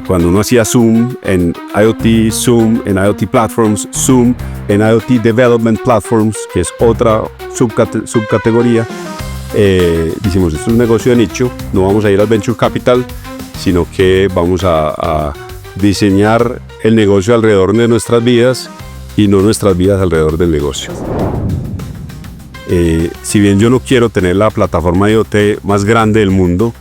Cuando uno hacía Zoom en IoT, Zoom en IoT Platforms, Zoom en IoT Development Platforms, que es otra subcategoría, decimos, esto es un negocio de nicho, no vamos a ir al Venture Capital, sino que vamos a diseñar el negocio alrededor de nuestras vidas y no nuestras vidas alrededor del negocio. Si bien yo no quiero tener la plataforma IoT más grande del mundo,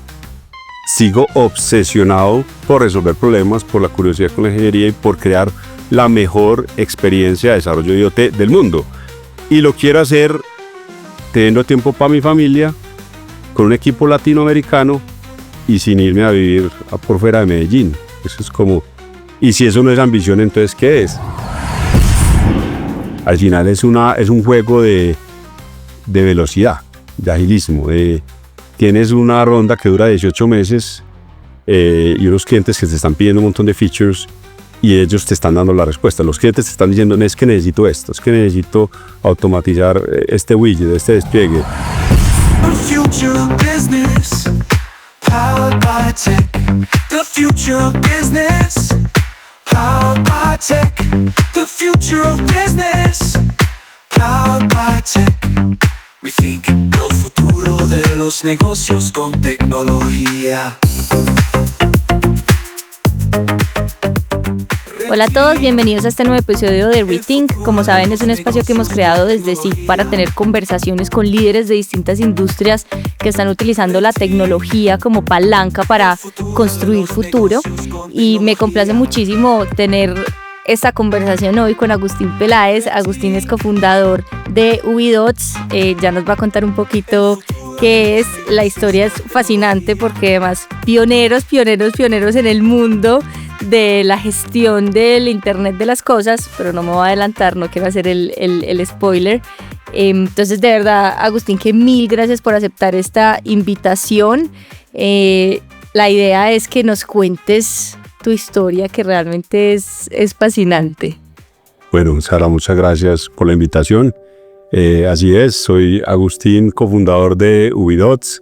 sigo obsesionado por resolver problemas, por la curiosidad con la ingeniería y por crear la mejor experiencia de desarrollo de IoT del mundo. Y lo quiero hacer teniendo tiempo para mi familia, con un equipo latinoamericano y sin irme a vivir por fuera de Medellín. Eso es como... Y si eso no es ambición, entonces ¿qué es? Al final es un juego de velocidad, de agilismo, tienes una ronda que dura 18 meses y unos clientes que te están pidiendo un montón de features y ellos te están dando la respuesta. Los clientes te están diciendo, es que necesito esto, es que necesito automatizar este widget, este despliegue. The future of business, powered by tech. The future of business, powered by tech. The future of business, powered by tech. We think el futuro de los negocios con tecnología. Hola a todos, bienvenidos a este nuevo episodio de Rethink. Como saben, es un espacio que hemos creado desde SIG para tener conversaciones con líderes de distintas industrias que están utilizando la tecnología como palanca para construir futuro. Y me complace muchísimo tener esta conversación hoy con Agustín Peláez. Agustín es cofundador de Ubidots. Ya nos va a contar un poquito qué es. La historia es fascinante porque además pioneros en el mundo de la gestión del Internet de las cosas, pero no me voy a adelantar, no quiero hacer el spoiler. Entonces, de verdad, Agustín, que mil gracias por aceptar esta invitación. La idea es que nos cuentes tu historia, que realmente es fascinante. Bueno, Sara, muchas gracias por la invitación. Así es, soy Agustín, cofundador de Ubidots,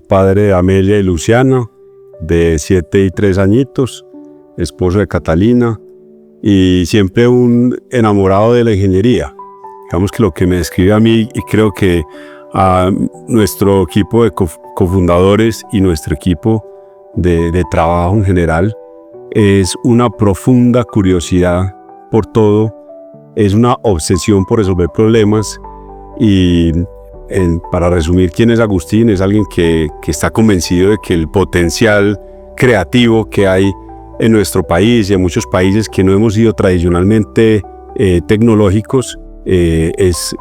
padre de Amelia y Luciano, de 7 y 3 añitos, esposo de Catalina y siempre un enamorado de la ingeniería. Digamos que lo que me describe a mí y creo que a nuestro equipo de cofundadores y nuestro equipo de trabajo en general es una profunda curiosidad por todo, es una obsesión por resolver problemas y para resumir quién es Agustín, es alguien que está convencido de que el potencial creativo que hay en nuestro país y en muchos países que no hemos sido tradicionalmente tecnológicos es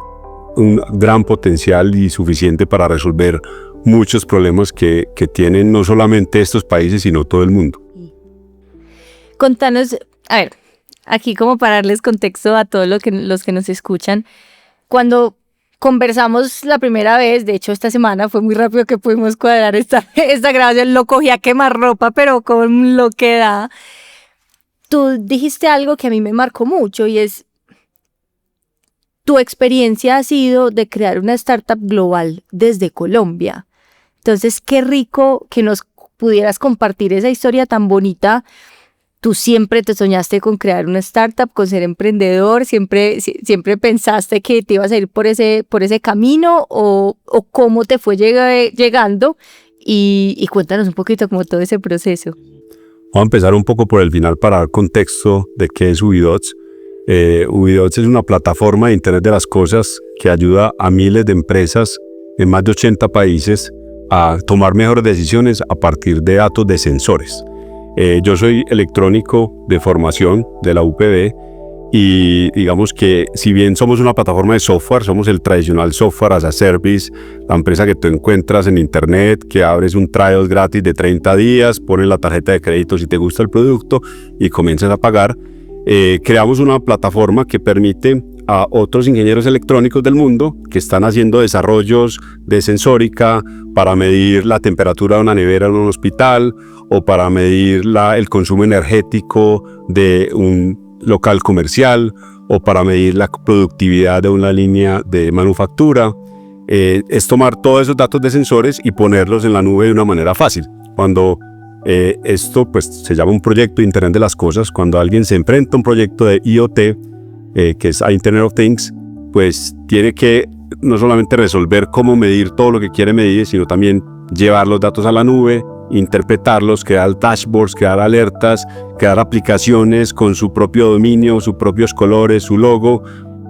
un gran potencial y suficiente para resolver muchos problemas que tienen no solamente estos países, sino todo el mundo. Contanos, a ver, aquí como para darles contexto a todos los que nos escuchan, cuando conversamos la primera vez, de hecho esta semana fue muy rápido que pudimos cuadrar esta grabación, lo cogí a quemarropa, pero con lo que da. Tú dijiste algo que a mí me marcó mucho y es, tu experiencia ha sido de crear una startup global desde Colombia. Entonces, qué rico que nos pudieras compartir esa historia tan bonita. Tú siempre te soñaste con crear una startup, con ser emprendedor, siempre pensaste que te ibas a ir por ese camino o cómo te fue llegando y cuéntanos un poquito como todo ese proceso. Vamos a empezar un poco por el final para dar contexto de qué es Ubidots. Ubidots es una plataforma de Internet de las cosas que ayuda a miles de empresas en más de 80 países a tomar mejores decisiones a partir de datos de sensores. Yo soy electrónico de formación de la UPB y digamos que si bien somos una plataforma de software, somos el tradicional software as a service, la empresa que tú encuentras en internet, que abres un trial gratis de 30 días, pones la tarjeta de crédito si te gusta el producto y comienzas a pagar. Creamos una plataforma que permite a otros ingenieros electrónicos del mundo que están haciendo desarrollos de sensórica para medir la temperatura de una nevera en un hospital o para medir el consumo energético de un local comercial o para medir la productividad de una línea de manufactura. Es tomar todos esos datos de sensores y ponerlos en la nube de una manera fácil. Cuando Esto pues se llama un proyecto de Internet de las Cosas. Cuando alguien se enfrenta a un proyecto de IoT, que es Internet of Things, pues tiene que no solamente resolver cómo medir todo lo que quiere medir, sino también llevar los datos a la nube, interpretarlos, crear dashboards, crear alertas, crear aplicaciones con su propio dominio, sus propios colores, su logo.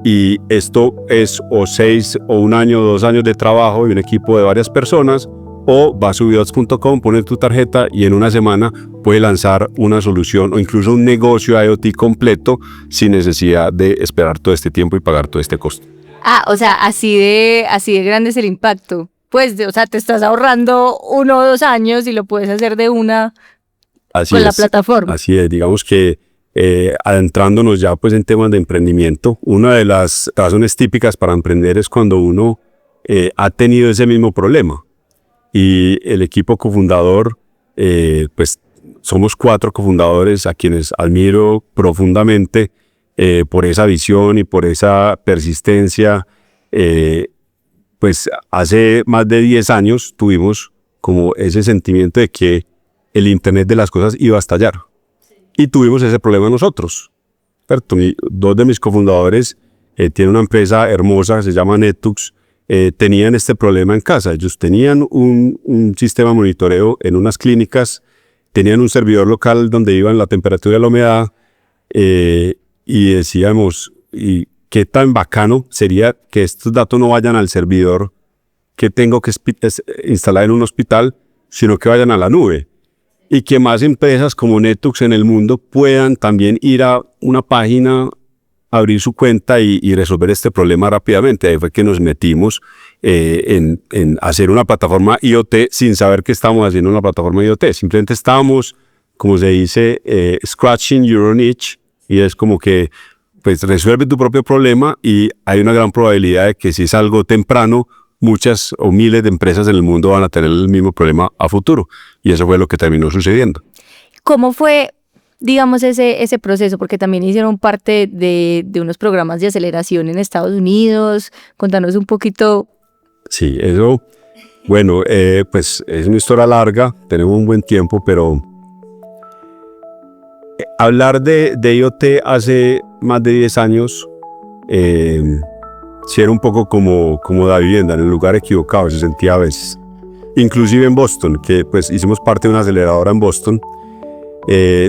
Y esto es o 6 o 1 año o 2 años de trabajo y un equipo de varias personas, o vas a ubidots.com, pones tu tarjeta y en una semana puedes lanzar una solución o incluso un negocio IoT completo sin necesidad de esperar todo este tiempo y pagar todo este costo. O sea, así de grande es el impacto. Pues, o sea, te estás ahorrando 1 o 2 años y lo puedes hacer de una con la plataforma. Así es, digamos que adentrándonos ya pues en temas de emprendimiento, una de las razones típicas para emprender es cuando uno ha tenido ese mismo problema. Y el equipo cofundador, pues somos 4 cofundadores a quienes admiro profundamente por esa visión y por esa persistencia. Pues hace más de 10 años tuvimos como ese sentimiento de que el Internet de las cosas iba a estallar. Y tuvimos ese problema nosotros. ¿Cierto? 2 de mis cofundadores tienen una empresa hermosa que se llama Netux. Tenían este problema en casa. Ellos tenían un sistema de monitoreo en unas clínicas, tenían un servidor local donde iban la temperatura y la humedad, y decíamos, ¿y qué tan bacano sería que estos datos no vayan al servidor que tengo que instalar en un hospital, sino que vayan a la nube? Y que más empresas como Netux en el mundo puedan también ir a una página, abrir su cuenta y resolver este problema rápidamente. Ahí fue que nos metimos en hacer una plataforma IoT sin saber que estábamos haciendo una plataforma IoT. Simplemente estábamos, como se dice, scratching your own itch, y es como que pues resuelve tu propio problema y hay una gran probabilidad de que si es algo temprano, muchas o miles de empresas en el mundo van a tener el mismo problema a futuro. Y eso fue lo que terminó sucediendo. ¿Cómo fue, digamos, ese proceso? Porque también hicieron parte de unos programas de aceleración en Estados Unidos. Contanos un poquito. Sí, eso, bueno, pues es una historia larga, tenemos un buen tiempo, pero hablar de IoT hace más de 10 años, sí era un poco como la vivienda, en el lugar equivocado, se sentía a veces. Inclusive en Boston, que pues hicimos parte de una aceleradora en Boston,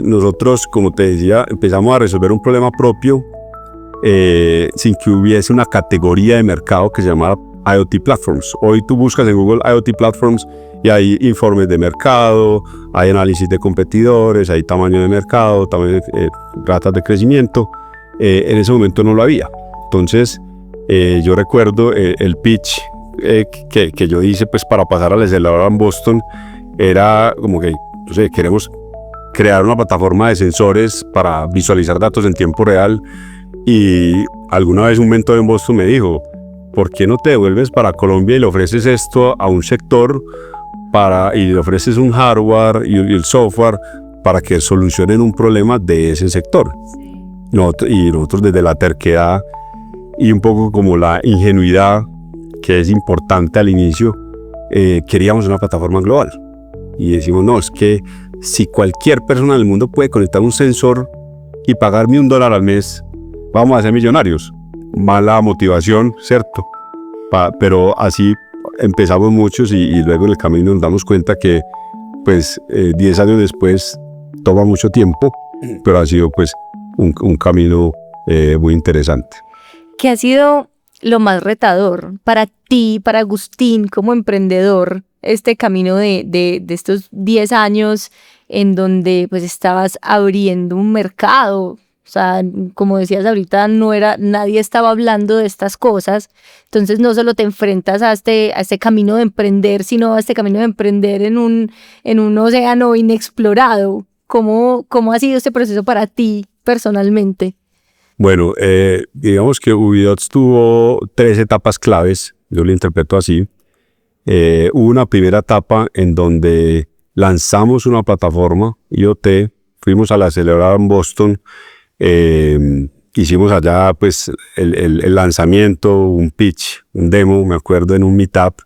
nosotros, como te decía, empezamos a resolver un problema propio sin que hubiese una categoría de mercado que se llamara IoT Platforms. Hoy tú buscas en Google IoT Platforms y hay informes de mercado, hay análisis de competidores, hay tamaño de mercado, también ratas de crecimiento. En ese momento no lo había. Entonces, yo recuerdo el pitch que yo hice pues, para pasar a la aceleradora en Boston, era como que, no sé, queremos crear una plataforma de sensores para visualizar datos en tiempo real. Y alguna vez un mentor en Boston me dijo, ¿por qué no te devuelves para Colombia y le ofreces esto a un sector y le ofreces un hardware y el software para que solucionen un problema de ese sector? Y nosotros desde la terquedad y un poco como la ingenuidad que es importante al inicio, queríamos una plataforma global. Y decimos, no, es que si cualquier persona del mundo puede conectar un sensor y pagarme $1 al mes, vamos a ser millonarios. Mala motivación, ¿cierto? Pero así empezamos muchos y luego en el camino nos damos cuenta que pues 10 años después toma mucho tiempo, pero ha sido pues un camino muy interesante. ¿Qué ha sido lo más retador para ti, para Agustín como emprendedor, este camino de estos 10 años en donde pues estabas abriendo un mercado? O sea, como decías ahorita, nadie estaba hablando de estas cosas. Entonces no solo te enfrentas a este camino de emprender, sino a este camino de emprender en un océano inexplorado. ¿Cómo ha sido este proceso para ti personalmente? Bueno, digamos que Ubidots tuvo 3 etapas claves, yo lo interpreto así. Hubo una primera etapa en donde lanzamos una plataforma IoT, fuimos a la aceleradora en Boston, hicimos allá pues el lanzamiento, un pitch, un demo, me acuerdo, en un meetup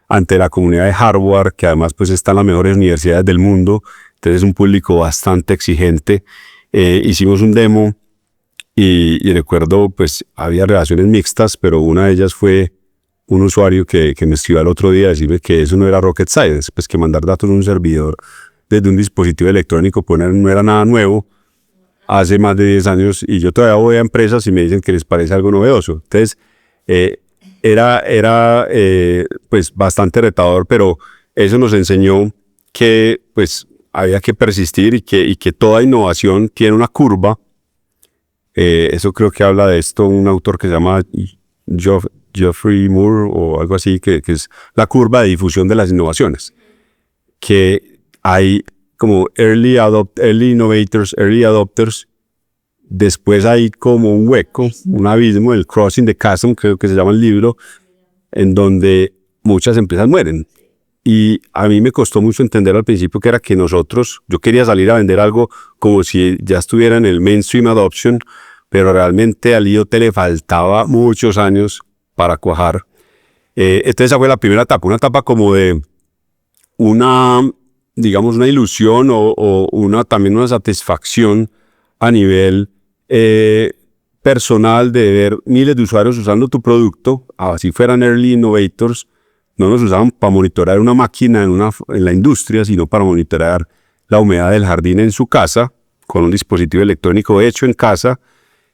ante la comunidad de hardware, que además pues están las mejores universidades del mundo, Entonces es un público bastante exigente. Hicimos un demo y recuerdo, pues había relaciones mixtas, pero una de ellas fue un usuario que me escribió al otro día a decirme que eso no era rocket science, pues que mandar datos a un servidor desde un dispositivo electrónico pues no era nada nuevo hace más de 10 años, y yo todavía voy a empresas y me dicen que les parece algo novedoso. Entonces era pues bastante retador, pero eso nos enseñó que pues había que persistir y que toda innovación tiene una curva. Eso creo que habla de esto un autor que se llama Geoffrey Moore o algo así, que es la curva de difusión de las innovaciones, que hay como early innovators, early adopters, después hay como un hueco, un abismo, el Crossing the Chasm, creo que se llama el libro, en donde muchas empresas mueren. Y a mí me costó mucho entender al principio que era que yo quería salir a vender algo como si ya estuviera en el mainstream adoption, pero realmente al IoT le faltaba muchos años para cuajar. Entonces esa fue la primera etapa, una etapa como de digamos una ilusión o también una satisfacción a nivel personal de ver miles de usuarios usando tu producto, así fueran early innovators. No nos usaban para monitorear una máquina en la industria, sino para monitorear la humedad del jardín en su casa, con un dispositivo electrónico hecho en casa,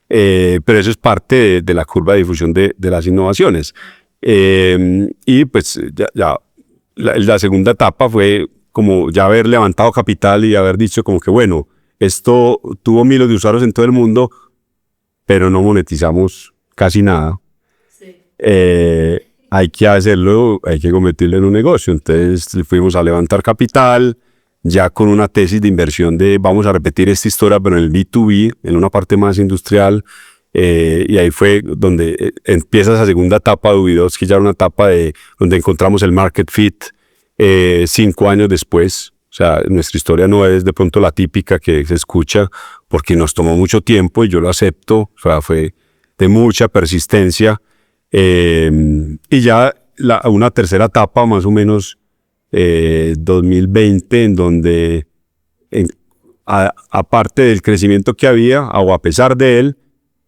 pero eso es parte de la curva de difusión de las innovaciones. Y pues la segunda etapa fue como ya haber levantado capital y haber dicho como que bueno, esto tuvo miles de usuarios en todo el mundo, pero no monetizamos casi nada. Sí. Hay que hacerlo, hay que convertirlo en un negocio. Entonces fuimos a levantar capital, ya con una tesis de inversión de vamos a repetir esta historia, pero en el B2B, en una parte más industrial. Y ahí fue donde empieza esa segunda etapa de Ubidots, que ya era una etapa donde encontramos el market fit 5 años después. O sea, nuestra historia no es de pronto la típica que se escucha, porque nos tomó mucho tiempo y yo lo acepto. O sea, fue de mucha persistencia. Y ya una tercera etapa, más o menos 2020, en donde aparte del crecimiento que había, o a pesar de él,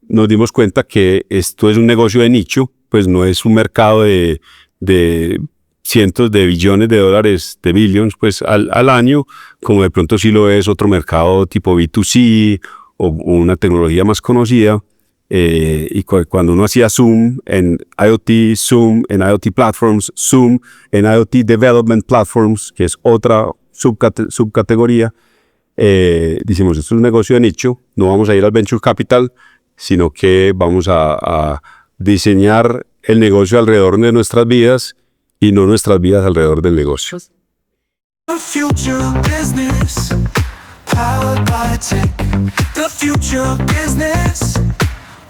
nos dimos cuenta que esto es un negocio de nicho, pues no es un mercado de cientos de billones de dólares, de billions, pues al año, como de pronto sí lo es otro mercado tipo B2C o una tecnología más conocida. Y cuando uno hacía Zoom en IoT, Zoom en IoT Platforms, Zoom en IoT Development Platforms, que es otra subcategoría, decimos, esto es un negocio de nicho, no vamos a ir al Venture Capital, sino que vamos a diseñar el negocio alrededor de nuestras vidas y no nuestras vidas alrededor del negocio. The future of business, powered by tech. The future of business,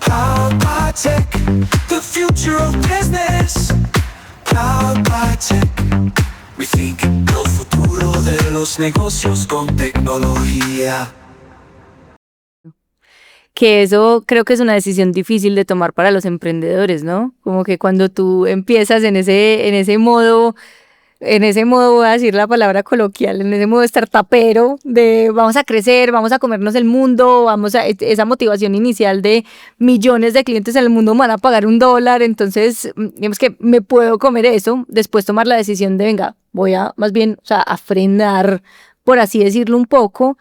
powered by tech. The future of business, powered by tech. We think el futuro de los negocios con tecnología. Que eso creo que es una decisión difícil de tomar para los emprendedores, ¿no? Como que cuando tú empiezas en ese modo, voy a decir la palabra coloquial, en ese modo startupero de vamos a crecer, vamos a comernos el mundo, esa motivación inicial de millones de clientes en el mundo me van a pagar $1, entonces digamos que me puedo comer eso, después tomar la decisión de venga, voy a más bien, o sea, a frenar, por así decirlo un poco,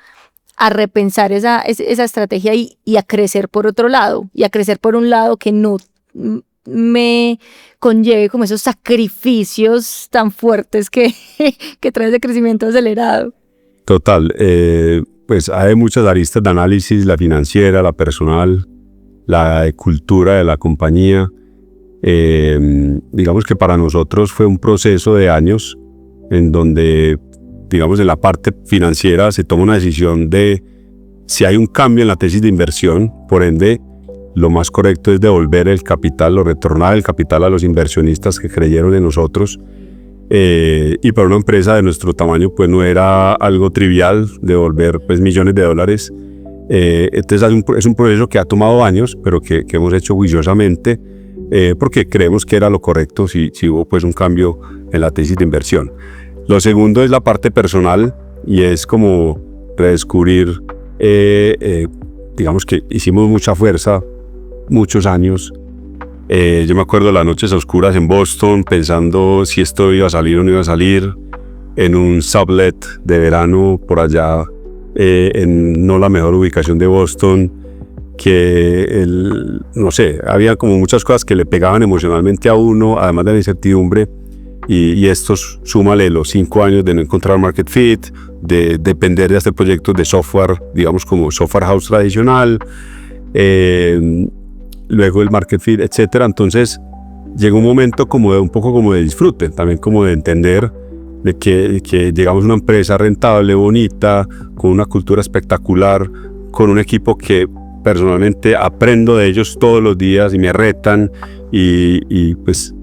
a repensar esa estrategia y a crecer por otro lado, y a crecer por un lado que no me conlleve como esos sacrificios tan fuertes que trae ese crecimiento acelerado. Total, pues hay muchas aristas de análisis, la financiera, la personal, la de cultura de la compañía. Digamos que para nosotros fue un proceso de años en donde, digamos, en la parte financiera se toma una decisión de si hay un cambio en la tesis de inversión, por ende, lo más correcto es devolver el capital o retornar el capital a los inversionistas que creyeron en nosotros. Y para una empresa de nuestro tamaño, pues no era algo trivial devolver pues, millones de dólares. Entonces es un proceso que ha tomado años, pero que hemos hecho juiciosamente, porque creemos que era lo correcto si hubo pues, un cambio en la tesis de inversión. Lo segundo es la parte personal. y es como redescubrir, digamos que hicimos mucha fuerza, muchos años. Yo me acuerdo las noches oscuras en Boston pensando si esto iba a salir o no iba a salir, en un sublet de verano por allá, en no la mejor ubicación de Boston, que no sé, había como muchas cosas que le pegaban emocionalmente a uno, además de la incertidumbre, y estos, súmale los 5 años de no encontrar market fit, de depender de hacer proyectos de software, digamos como software house tradicional, luego el market fit, etcétera. Entonces llegó un momento como de un poco como de disfrute, también como de entender de que llegamos a una empresa rentable, bonita, con una cultura espectacular, con un equipo que personalmente aprendo de ellos todos los días y me retan, y pues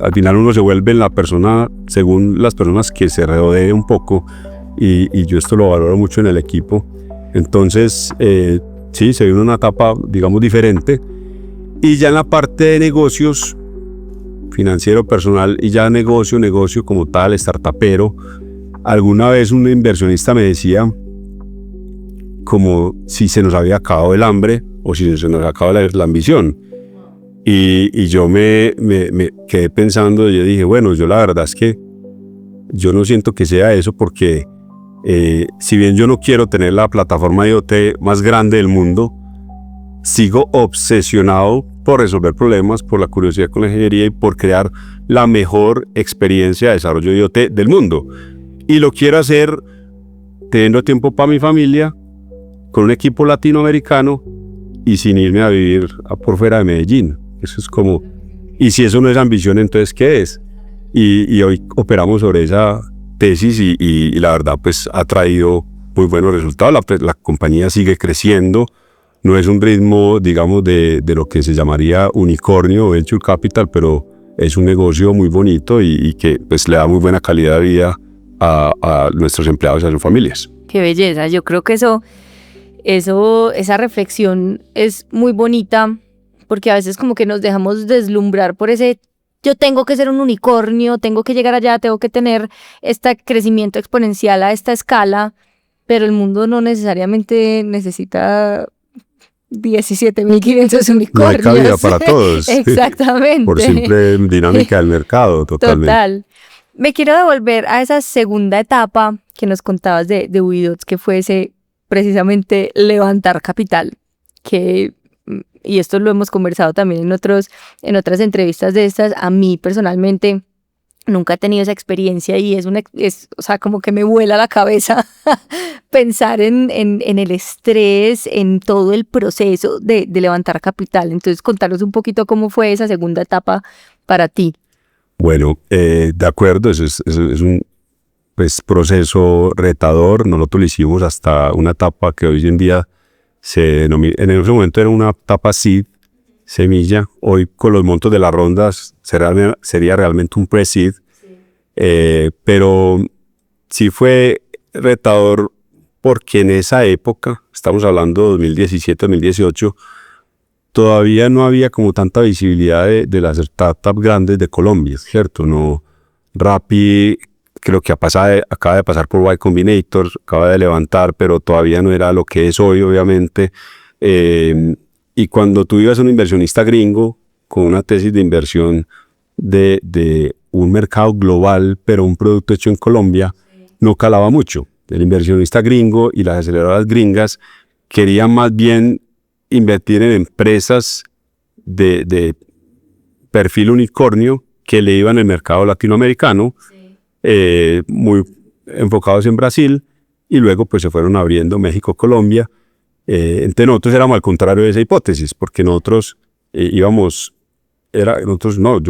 al final uno se vuelve la persona según las personas que se rodee un poco, y yo esto lo valoro mucho en el equipo. Entonces sí, se viene una etapa, digamos, diferente, y ya en la parte de negocios, financiero, personal, y ya negocio como tal, startupero, alguna vez un inversionista me decía como si se nos había acabado el hambre o si se nos había acabado la ambición, y yo me quedé pensando, y yo dije, bueno, yo la verdad es que yo no siento que sea eso, porque si bien yo no quiero tener la plataforma IoT más grande del mundo, sigo obsesionado por resolver problemas, por la curiosidad con la ingeniería y por crear la mejor experiencia de desarrollo IoT del mundo. Y lo quiero hacer teniendo tiempo para mi familia, con un equipo latinoamericano y sin irme a vivir por fuera de Medellín. Eso es como, y si eso no es ambición, entonces ¿qué es? Y hoy operamos sobre esa tesis, y la verdad pues ha traído muy buenos resultados. La compañía sigue creciendo. No es un ritmo, digamos, de lo que se llamaría unicornio o venture capital, pero es un negocio muy bonito y que pues le da muy buena calidad de vida a nuestros empleados y a sus familias. Qué belleza. Yo creo que esa reflexión es muy bonita, porque a veces como que nos dejamos deslumbrar por ese: yo tengo que ser un unicornio, tengo que llegar allá, tengo que tener este crecimiento exponencial a esta escala, pero el mundo no necesariamente necesita 17.500 unicornios. No hay cabida para todos. Exactamente. Por simple dinámica del mercado, totalmente. Total. Me quiero devolver a esa segunda etapa que nos contabas de Ubidots, que fue ese precisamente levantar capital, y esto lo hemos conversado también en otras entrevistas de estas. A mí personalmente nunca he tenido esa experiencia, y o sea, como que me vuela la cabeza pensar en el estrés, en todo el proceso de levantar capital. Entonces, contanos un poquito cómo fue esa segunda etapa para ti. Bueno, de acuerdo, es un proceso retador. Nosotros lo hicimos hasta una etapa que hoy en día en ese momento era una etapa seed, semilla. Hoy con los montos de las rondas sería realmente un pre-seed. Pero sí fue retador, porque en esa época, estamos hablando de 2017-2018, todavía no había como tanta visibilidad de las startups grandes de Colombia, ¿cierto? No, Rappi creo que acaba de pasar por Y Combinator, acaba de levantar, pero todavía no era lo que es hoy, obviamente. Y cuando tú ibas a un inversionista gringo con una tesis de inversión de un mercado global, pero un producto hecho en Colombia, no calaba mucho. El inversionista gringo y las aceleradoras gringas querían más bien invertir en empresas de perfil unicornio que le iban al mercado latinoamericano, muy enfocados en Brasil, y luego pues se fueron abriendo México, Colombia. Entonces nosotros éramos al contrario de esa hipótesis, porque nosotros yo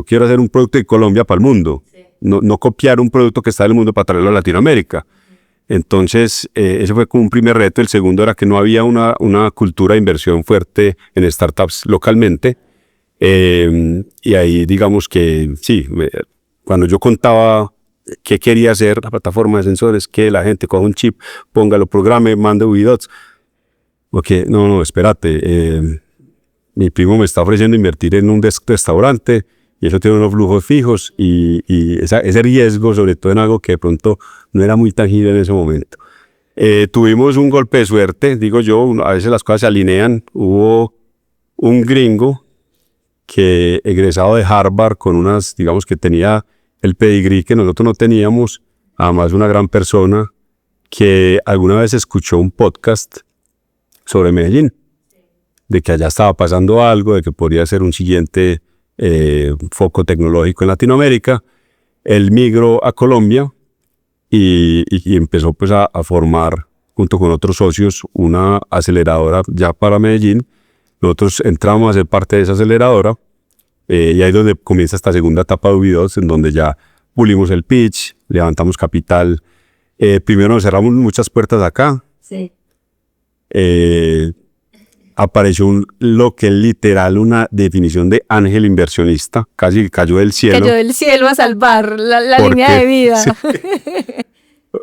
quiero hacer un producto de Colombia para el mundo, no copiar un producto que está en el mundo para traerlo a Latinoamérica. Entonces ese fue como un primer reto. El segundo era que no había una cultura de inversión fuerte en startups localmente, y ahí digamos que sí, cuando yo contaba qué quería hacer la plataforma de sensores, que la gente coja un chip, póngalo, programe, mande Ubidots. Okay, no, espérate, mi primo me está ofreciendo invertir en un restaurante, y eso tiene unos flujos fijos y ese riesgo, sobre todo en algo que de pronto no era muy tangible en ese momento. Tuvimos un golpe de suerte, digo yo, a veces las cosas se alinean. Hubo un gringo que egresado de Harvard con unas, digamos que tenía el pedigrí que nosotros no teníamos, además una gran persona, que alguna vez escuchó un podcast sobre Medellín, de que allá estaba pasando algo, de que podría ser un siguiente foco tecnológico en Latinoamérica. Él migró a Colombia y empezó pues a formar, junto con otros socios, una aceleradora ya para Medellín. Nosotros entramos a ser parte de esa aceleradora y ahí es donde comienza esta segunda etapa de Ubidots, en donde ya pulimos el pitch, levantamos capital. Primero nos cerramos muchas puertas acá. Sí. Apareció lo que es literal una definición de ángel inversionista, casi cayó del cielo. Cayó del cielo a salvar la línea de vida. Sí.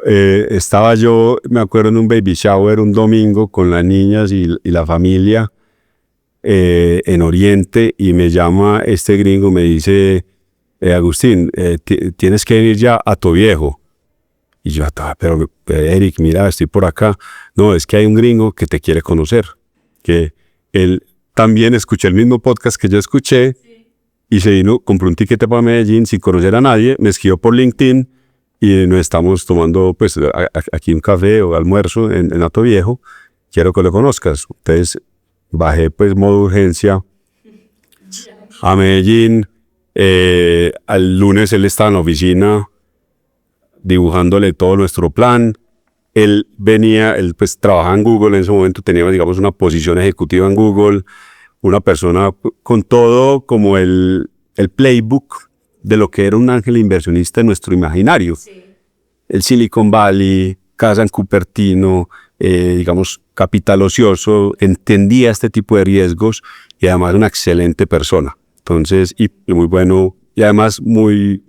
Estaba yo, me acuerdo, en un baby shower un domingo con las niñas y la familia en Oriente, y me llama este gringo, me dice, Agustín, tienes que venir ya a Toviejo. Y yo, pero Eric, mira, estoy por acá. No, es que hay un gringo que te quiere conocer, que él también escuché el mismo podcast que yo escuché, sí, y se vino, compró un tiquete para Medellín sin conocer a nadie, me escribió por LinkedIn y nos estamos tomando pues aquí un café o almuerzo en Toviejo. Quiero que lo conozcas. Entonces bajé pues modo urgencia a Medellín. Al lunes él estaba en la oficina dibujándole todo nuestro plan. Él pues trabajaba en Google en ese momento, tenía, digamos, una posición ejecutiva en Google, una persona con todo como el playbook de lo que era un ángel inversionista en nuestro imaginario. Sí. El Silicon Valley, casa en Cupertino, digamos, capital ocioso, entendía este tipo de riesgos y además una excelente persona. Entonces, y muy bueno, y además muy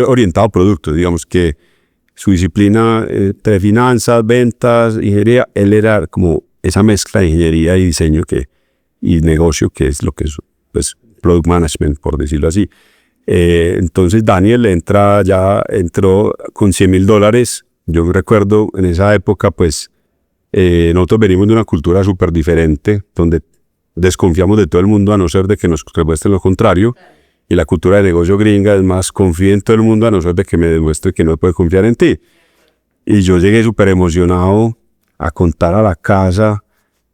orientado a productos, digamos que su disciplina entre finanzas, ventas, ingeniería, él era como esa mezcla de ingeniería y diseño y negocio, que es lo que es pues, product management, por decirlo así. Entonces Daniel entró con $100,000. Yo recuerdo en esa época, pues, nosotros venimos de una cultura súper diferente, donde desconfiamos de todo el mundo a no ser de que nos demuestren lo contrario. Y la cultura de negocio gringa es más, confía en todo el mundo a no ser de que me demuestre que no puede confiar en ti. Y yo llegué súper emocionado a contar a la casa,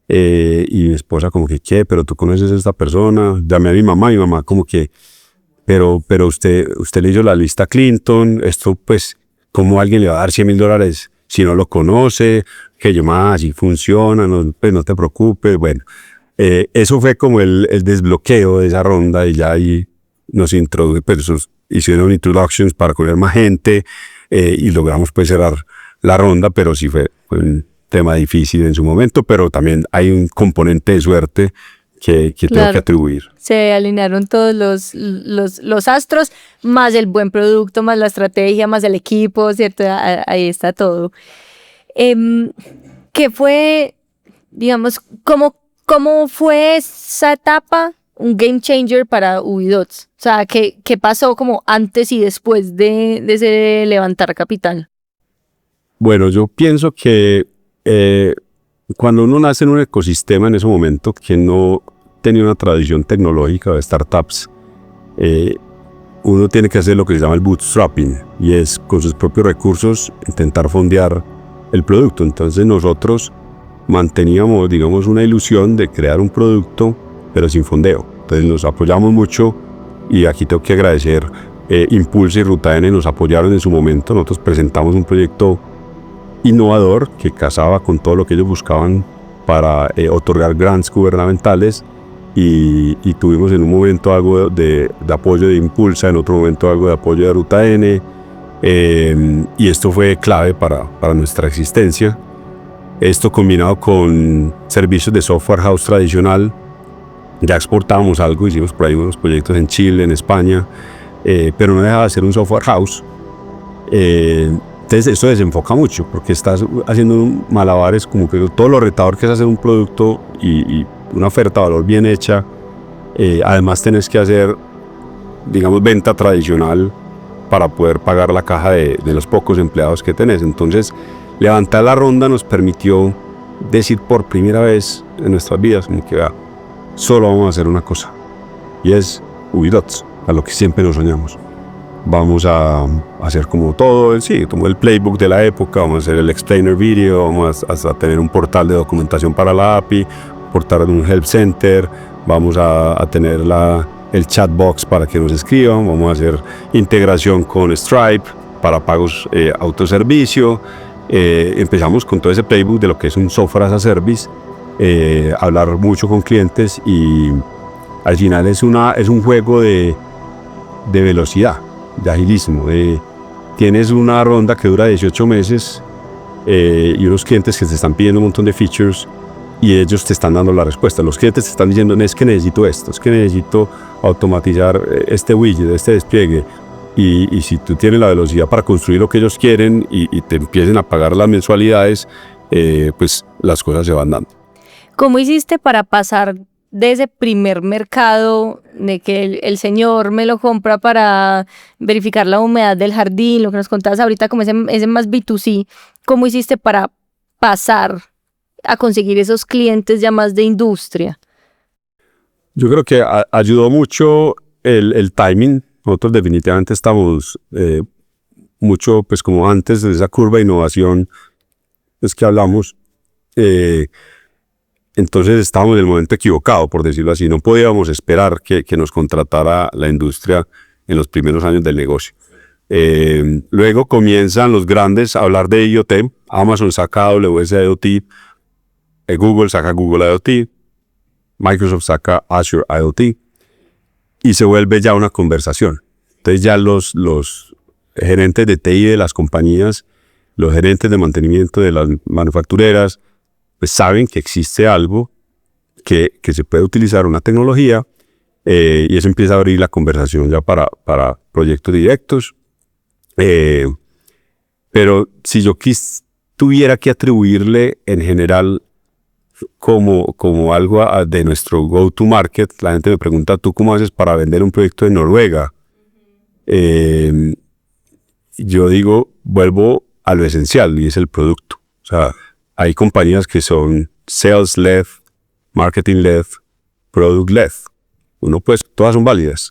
y mi esposa como que, ¿qué? ¿Pero tú conoces a esta persona? Llamé a mi mamá como que, pero usted le hizo la lista a Clinton, esto pues, ¿cómo alguien le va a dar $100,000 si no lo conoce? Que yo, así funciona, pues no te preocupes. Bueno, eso fue como el desbloqueo de esa ronda, y ya ahí nos hicieron introductions para conocer más gente, y logramos pues cerrar la ronda, pero sí fue un tema difícil en su momento, pero también hay un componente de suerte que claro, tengo que atribuir. Se alinearon todos los astros, más el buen producto, más la estrategia, más el equipo, ¿cierto? Ahí está todo. ¿Qué fue, digamos, cómo fue esa etapa? Un game changer para Ubidots. O sea, ¿qué pasó como antes y después de ese levantar capital? Bueno, yo pienso que cuando uno nace en un ecosistema en ese momento que no tenía una tradición tecnológica de startups, uno tiene que hacer lo que se llama el bootstrapping, y es con sus propios recursos intentar fondear el producto. Entonces nosotros manteníamos, digamos, una ilusión de crear un producto pero sin fondeo. Entonces nos apoyamos mucho, y aquí tengo que agradecer Impulsa y Ruta N, nos apoyaron en su momento. Nosotros presentamos un proyecto innovador que casaba con todo lo que ellos buscaban para otorgar grants gubernamentales, y tuvimos en un momento algo de apoyo de Impulsa, en otro momento algo de apoyo de Ruta N, y esto fue clave para nuestra existencia. Esto combinado con servicios de software house tradicional. Ya exportábamos algo, hicimos por ahí unos proyectos en Chile, en España, pero no dejaba de ser un software house. Entonces esto desenfoca mucho, porque estás haciendo malabares, como que todo lo retador que es hacer un producto y una oferta de valor bien hecha. Además tenés que hacer digamos, venta tradicional para poder pagar la caja de los pocos empleados que tenés. Entonces, levantar la ronda nos permitió decir por primera vez en nuestras vidas, como que vea, solo vamos a hacer una cosa, y es Ubidots, a lo que siempre nos soñamos. Vamos a hacer como todo, sí, como el playbook de la época, vamos a hacer el explainer video, vamos a tener un portal de documentación para la API, portal de un help center, vamos a tener el chat box para que nos escriban, vamos a hacer integración con Stripe para pagos autoservicio. Empezamos con todo ese playbook de lo que es un software as a service, hablar mucho con clientes, y al final es un juego de velocidad, de agilismo. Tienes una ronda que dura 18 meses y unos clientes que te están pidiendo un montón de features y ellos te están dando la respuesta. Los clientes te están diciendo, es que necesito esto, es que necesito automatizar este widget, este despliegue. Y si tú tienes la velocidad para construir lo que ellos quieren y te empiecen a pagar las mensualidades, pues las cosas se van dando. ¿Cómo hiciste para pasar de ese primer mercado de que el señor me lo compra para verificar la humedad del jardín, lo que nos contabas ahorita como ese más B2C, cómo hiciste para pasar a conseguir esos clientes ya más de industria? Yo creo que ayudó mucho el timing. Nosotros definitivamente estamos mucho, pues como antes de esa curva de innovación es que hablamos, entonces estábamos en el momento equivocado, por decirlo así. No podíamos esperar que nos contratara la industria en los primeros años del negocio. Luego comienzan los grandes a hablar de IoT. Amazon saca AWS IoT, Google saca Google IoT, Microsoft saca Azure IoT, y se vuelve ya una conversación. Entonces ya los gerentes de TI de las compañías, los gerentes de mantenimiento de las manufactureras, pues saben que existe algo que se puede utilizar, una tecnología, y eso empieza a abrir la conversación ya para proyectos directos. Pero si yo tuviera que atribuirle en general como algo de nuestro go-to-market, la gente me pregunta, ¿tú cómo haces para vender un proyecto en Noruega? Yo digo, vuelvo a lo esencial, y es el producto. O sea, hay compañías que son sales-led, marketing-led, product-led. Todas son válidas.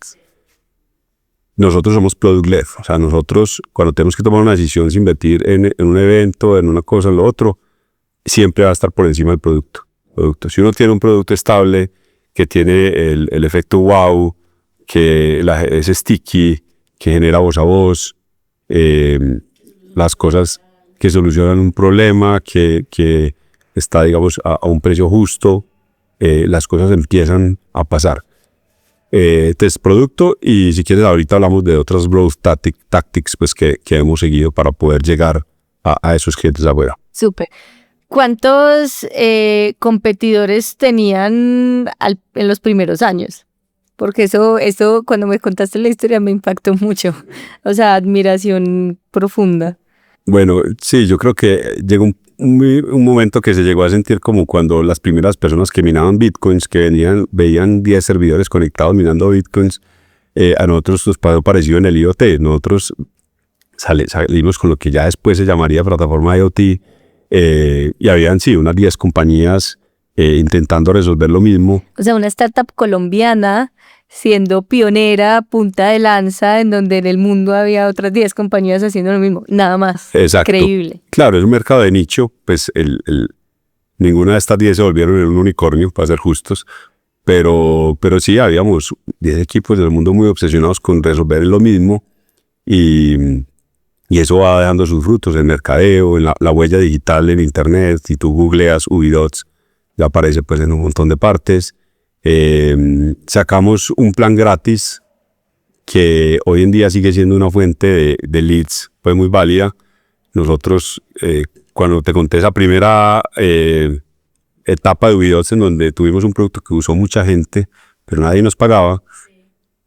Nosotros somos product-led. O sea, nosotros cuando tenemos que tomar una decisión si invertir en un evento, en una cosa, en lo otro, siempre va a estar por encima del producto. Si uno tiene un producto estable, que tiene el efecto wow, que es sticky, que genera voz a voz, las cosas que solucionan un problema, que está, digamos, a un precio justo, las cosas empiezan a pasar. Entonces, producto, y si quieres ahorita hablamos de otras growth tactics pues, que hemos seguido para poder llegar a esos clientes afuera. Súper. ¿Cuántos competidores tenían en los primeros años? Porque eso cuando me contaste la historia me impactó mucho. O sea, admiración profunda. Bueno, sí, yo creo que llegó un momento que se llegó a sentir como cuando las primeras personas que minaban bitcoins, que veían 10 servidores conectados minando bitcoins, a nosotros nos pasó parecido en el IoT. Nosotros salimos con lo que ya después se llamaría plataforma IoT, y habían, sí, unas 10 compañías intentando resolver lo mismo. O sea, una startup colombiana siendo pionera, punta de lanza, en donde en el mundo había otras 10 compañías haciendo lo mismo, nada más. Exacto. Increíble. Claro, es un mercado de nicho, pues ninguna de estas 10 se volvieron en un unicornio, para ser justos, pero sí, habíamos 10 equipos del mundo muy obsesionados con resolver lo mismo, y eso va dando sus frutos en mercadeo, en la huella digital, en internet. Si tú googleas Ubidots, ya aparece pues en un montón de partes. Sacamos un plan gratis que hoy en día sigue siendo una fuente de leads pues muy válida. Nosotros, cuando te conté esa primera etapa de Ubidots en donde tuvimos un producto que usó mucha gente, pero nadie nos pagaba,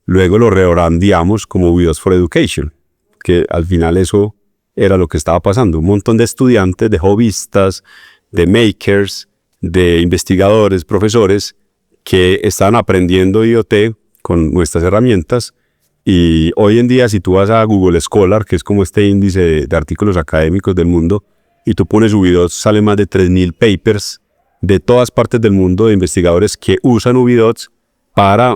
luego lo rebrandeamos como Ubidots for Education, que al final eso era lo que estaba pasando. Un montón de estudiantes, de hobbyistas, de makers, de investigadores, profesores, que estaban aprendiendo IoT con nuestras herramientas, Y hoy en día, si tú vas a Google Scholar, que es como este índice de artículos académicos del mundo, y tú pones Ubidots, salen más de 3.000 papers de todas partes del mundo de investigadores que usan Ubidots para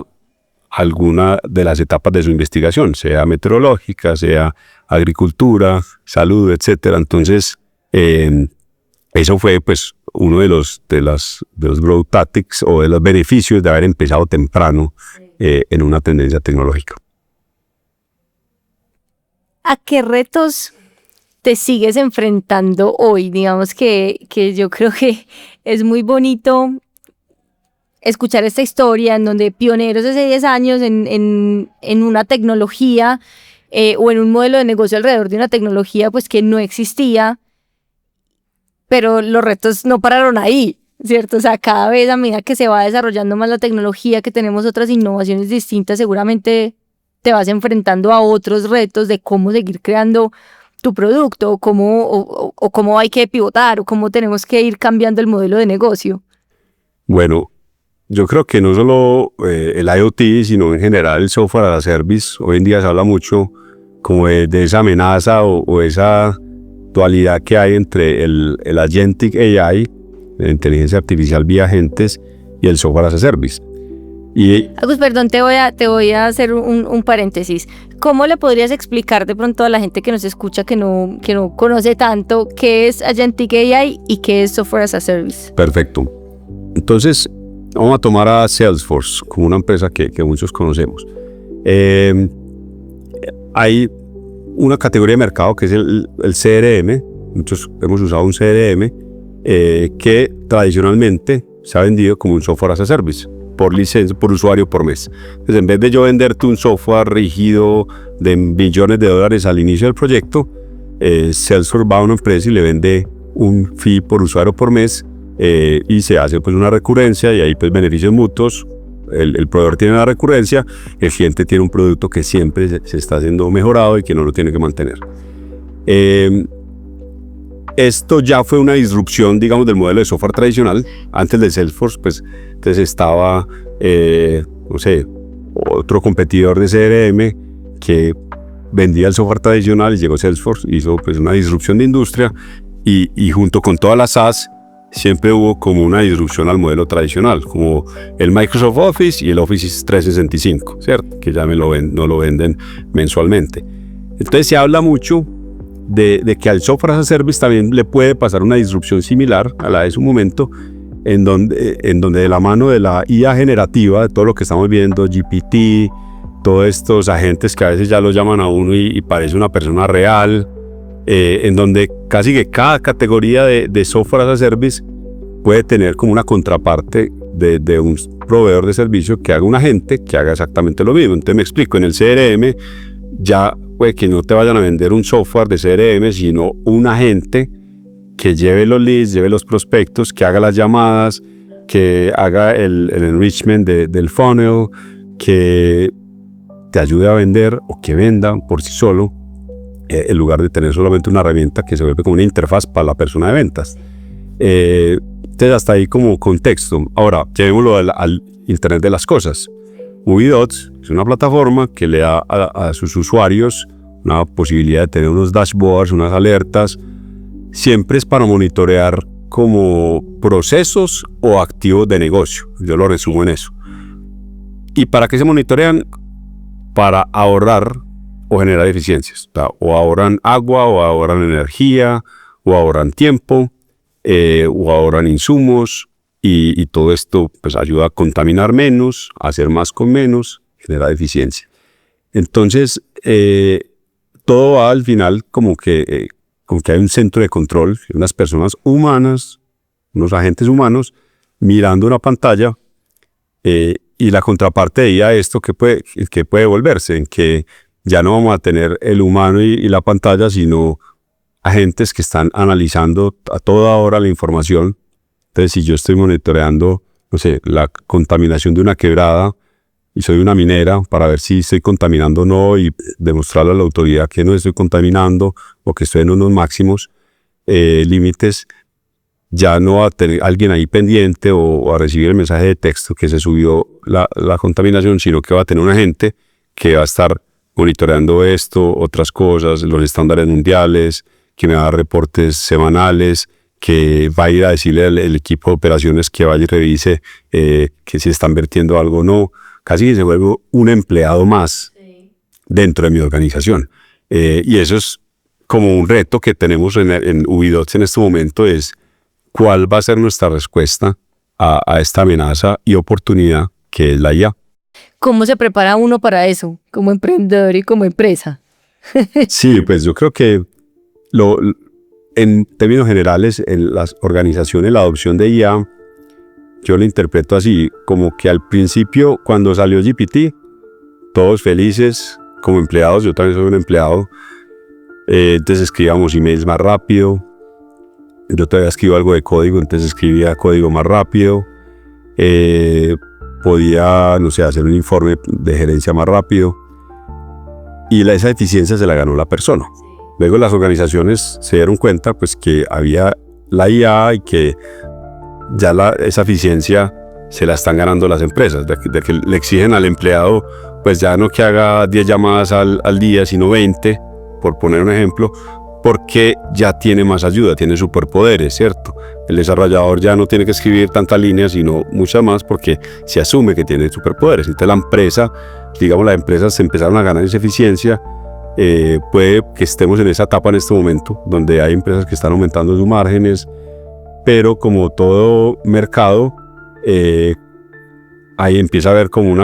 alguna de las etapas de su investigación, sea meteorológica, sea agricultura, salud, etcétera. Entonces, eso fue pues uno de los growth tactics o de los beneficios de haber empezado temprano en una tendencia tecnológica. ¿A qué retos te sigues enfrentando hoy? Digamos que yo creo que es muy bonito escuchar esta historia en donde pioneros hace 10 años en una tecnología o en un modelo de negocio alrededor de una tecnología pues que no existía, pero los retos no pararon ahí, ¿cierto? O sea, cada vez a medida que se va desarrollando más la tecnología, que tenemos otras innovaciones distintas, seguramente te vas enfrentando a otros retos de cómo seguir creando tu producto o cómo hay que pivotar o cómo tenemos que ir cambiando el modelo de negocio. Bueno, yo creo que no solo el IoT, sino en general el software as a service. Hoy en día se habla mucho como de esa amenaza o esa dualidad que hay entre el agentic AI, la inteligencia artificial vía agentes, y el software as a service. Agus, perdón, te voy a hacer un paréntesis. ¿Cómo le podrías explicar de pronto a la gente que nos escucha que no conoce tanto qué es Agentic AI y qué es Software as a Service? Perfecto. Entonces, vamos a tomar a Salesforce como una empresa que muchos conocemos. Hay una categoría de mercado que es el CRM. Muchos hemos usado un CRM que tradicionalmente se ha vendido como un Software as a Service, por licencia, por usuario por mes. Entonces, en vez de yo venderte un software rígido de millones de dólares al inicio del proyecto, Salesforce va a una empresa y le vende un fee por usuario por mes y se hace pues una recurrencia y ahí pues beneficios mutuos. El proveedor tiene la recurrencia, el cliente tiene un producto que siempre se está haciendo mejorado y que no lo tiene que mantener. Esto ya fue una disrupción, digamos, del modelo de software tradicional. Antes de Salesforce, pues, entonces estaba, no sé, otro competidor de CRM que vendía el software tradicional y llegó Salesforce, hizo pues una disrupción de industria y junto con todas las SaaS siempre hubo como una disrupción al modelo tradicional, como el Microsoft Office y el Office 365, ¿cierto? Que ya no lo venden mensualmente. Entonces se habla mucho de que al software as a service también le puede pasar una disrupción similar a la de su momento, en donde de la mano de la IA generativa, de todo lo que estamos viendo, GPT, todos estos agentes que a veces ya lo llaman a uno y parece una persona real, en donde casi que cada categoría de software as a service puede tener como una contraparte de un proveedor de servicio que haga un agente que haga exactamente lo mismo. Entonces me explico, en el CRM ya puede que no te vayan a vender un software de CRM, sino un agente que lleve los leads, lleve los prospectos, que haga las llamadas, que haga el enrichment del funnel, que te ayude a vender o que venda por sí solo, en lugar de tener solamente una herramienta que se vuelve como una interfaz para la persona de ventas. Entonces hasta ahí como contexto. Ahora, llevémoslo al Internet de las cosas. Ubidots es una plataforma que le da a sus usuarios una posibilidad de tener unos dashboards, unas alertas. Siempre es para monitorear como procesos o activos de negocio. Yo lo resumo en eso. ¿Y para qué se monitorean? Para ahorrar o generar eficiencias. O ahorran agua, o ahorran energía, o ahorran tiempo, o ahorran insumos. Y todo esto pues ayuda a contaminar menos, a hacer más con menos, generar eficiencia. Entonces, todo va al final como que hay un centro de control, unas personas humanas, unos agentes humanos, mirando una pantalla, y la contraparte de ella esto que puede volverse, en que ya no vamos a tener el humano y la pantalla, sino agentes que están analizando a toda hora la información. Entonces, si yo estoy monitoreando, no sé, la contaminación de una quebrada y soy una minera para ver si estoy contaminando o no y demostrarle a la autoridad que no estoy contaminando o que estoy en unos máximos límites, ya no va a tener alguien ahí pendiente o a recibir el mensaje de texto que se subió la contaminación, sino que va a tener un agente que va a estar monitoreando esto, otras cosas, los estándares mundiales, que me da reportes semanales, que va a ir a decirle al equipo de operaciones que vaya y revise que si están vertiendo algo o no. Casi que se vuelve un empleado más dentro de mi organización. Y eso es como un reto que tenemos en Ubidots en este momento, es cuál va a ser nuestra respuesta a esta amenaza y oportunidad que es la IA. ¿Cómo se prepara uno para eso, como emprendedor y como empresa? Sí, pues yo creo que en términos generales, en las organizaciones, la adopción de IA, yo lo interpreto así, como que al principio, cuando salió GPT, todos felices como empleados, yo también soy un empleado, entonces escribíamos emails más rápido, yo todavía escribo algo de código, entonces escribía código más rápido, podía, no sé, hacer un informe de gerencia más rápido, y esa eficiencia se la ganó la persona. Luego las organizaciones se dieron cuenta pues que había la IA y que ya esa eficiencia se la están ganando las empresas, de que le exigen al empleado pues ya no que haga 10 llamadas al día, sino 20, por poner un ejemplo, porque ya tiene más ayuda, tiene superpoderes, ¿cierto? El desarrollador ya no tiene que escribir tantas líneas, sino muchas más, porque se asume que tiene superpoderes. Entonces la empresa, digamos, las empresas se empezaron a ganar esa eficiencia. Puede que estemos en esa etapa en este momento, donde hay empresas que están aumentando sus márgenes, pero como todo mercado, ahí empieza a haber como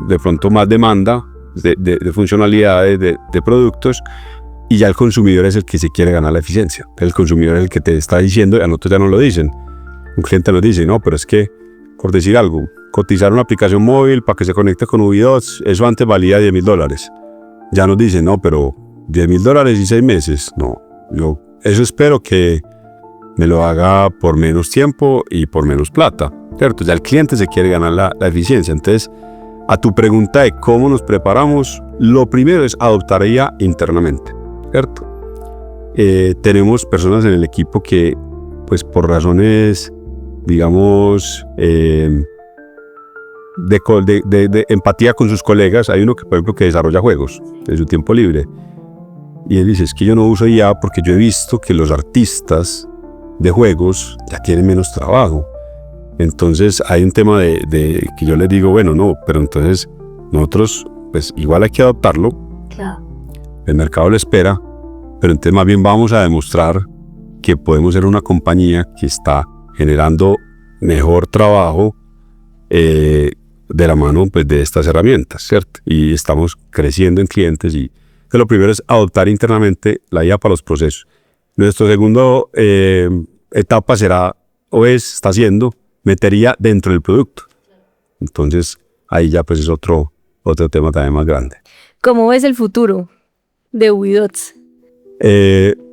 de pronto más demanda de funcionalidades, de productos, y ya el consumidor es el que se quiere ganar la eficiencia. El consumidor es el que te está diciendo, y a nosotros ya no lo dicen. Un cliente nos dice, no, pero es que, por decir algo, cotizar una aplicación móvil para que se conecte con Ubidots, eso antes valía $10,000. Ya nos dicen, no, pero $10,000 y 6 meses. No, yo eso espero que me lo haga por menos tiempo y por menos plata, ¿cierto? Ya el cliente se quiere ganar la eficiencia. Entonces, a tu pregunta de cómo nos preparamos, lo primero es adoptar IA internamente, ¿cierto? Tenemos personas en el equipo que, pues por razones, digamos, de empatía con sus colegas, hay uno que, por ejemplo, que desarrolla juegos en su tiempo libre, y él dice, es que yo no uso IA porque yo he visto que los artistas de juegos ya tienen menos trabajo. Entonces hay un tema de que yo les digo, bueno, no, pero entonces nosotros, pues igual hay que adaptarlo. Claro. El mercado lo espera, pero entonces más bien vamos a demostrar que podemos ser una compañía que está generando mejor trabajo de la mano pues, de estas herramientas, ¿cierto? Y estamos creciendo en clientes y que lo primero es adoptar internamente la IA para los procesos. Nuestro segundo etapa será, está haciendo, metería dentro del producto. Entonces, ahí ya pues es otro tema también más grande. ¿Cómo ves el futuro de Ubidots?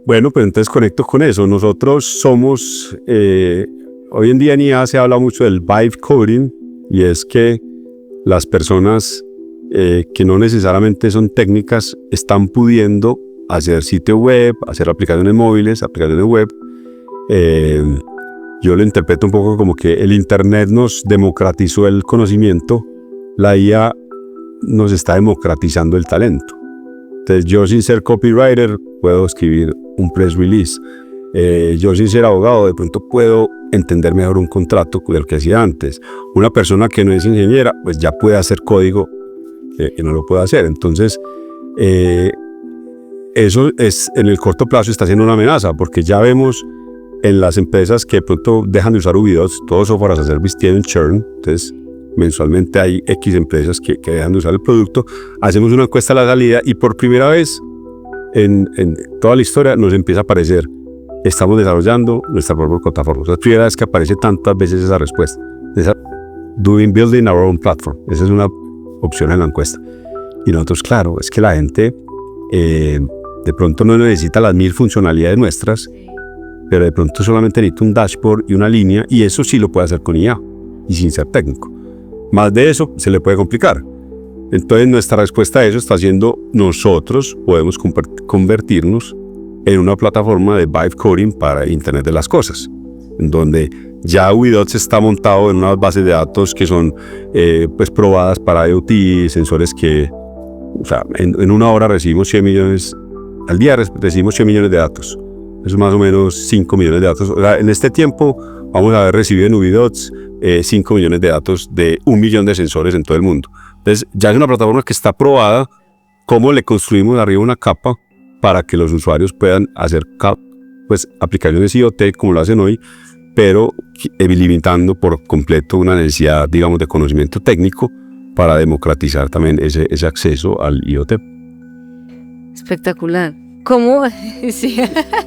Bueno, pues entonces conecto con eso. Nosotros somos, hoy en día en IA se habla mucho del vibe coding, y es que las personas que no necesariamente son técnicas están pudiendo hacer sitio web, hacer aplicaciones móviles, aplicaciones web. Yo lo interpreto un poco como que el Internet nos democratizó el conocimiento, la IA nos está democratizando el talento. Entonces yo sin ser copywriter puedo escribir un press release. Yo sin ser abogado de pronto puedo entender mejor un contrato del que hacía antes. Una persona que no es ingeniera pues ya puede hacer código que no lo puede hacer. Entonces eso es en el corto plazo está siendo una amenaza, porque ya vemos en las empresas que de pronto dejan de usar Ubidots, todo software as a service tiene un churn. Entonces mensualmente hay X empresas que dejan de usar el producto. Hacemos una encuesta a la salida y por primera vez en toda la historia nos empieza a aparecer, estamos desarrollando nuestra propia plataforma. Es la primera vez que aparece tantas veces esa respuesta. Building our own platform. Esa es una opción en la encuesta. Y nosotros, claro, es que la gente de pronto no necesita las 1000 funcionalidades nuestras, pero de pronto solamente necesita un dashboard y una línea, y eso sí lo puede hacer con IA y sin ser técnico. Más de eso se le puede complicar. Entonces nuestra respuesta a eso está siendo, nosotros podemos convertirnos en una plataforma de vibe coding para Internet de las cosas, en donde ya Ubidots está montado en unas bases de datos que son pues probadas para IoT, sensores que O sea, en una hora recibimos 100 millones, al día recibimos 100 millones de datos. Eso es más o menos 5 millones de datos. O sea, en este tiempo vamos a haber recibido en Ubidots 5 millones de datos de 1 millón de sensores en todo el mundo. Entonces, ya es una plataforma que está probada. ¿Cómo le construimos arriba una capa para que los usuarios puedan hacer pues, aplicaciones IoT como lo hacen hoy, pero limitando por completo una necesidad, digamos, de conocimiento técnico para democratizar también ese acceso al IoT? Espectacular. ¿Cómo? Sí.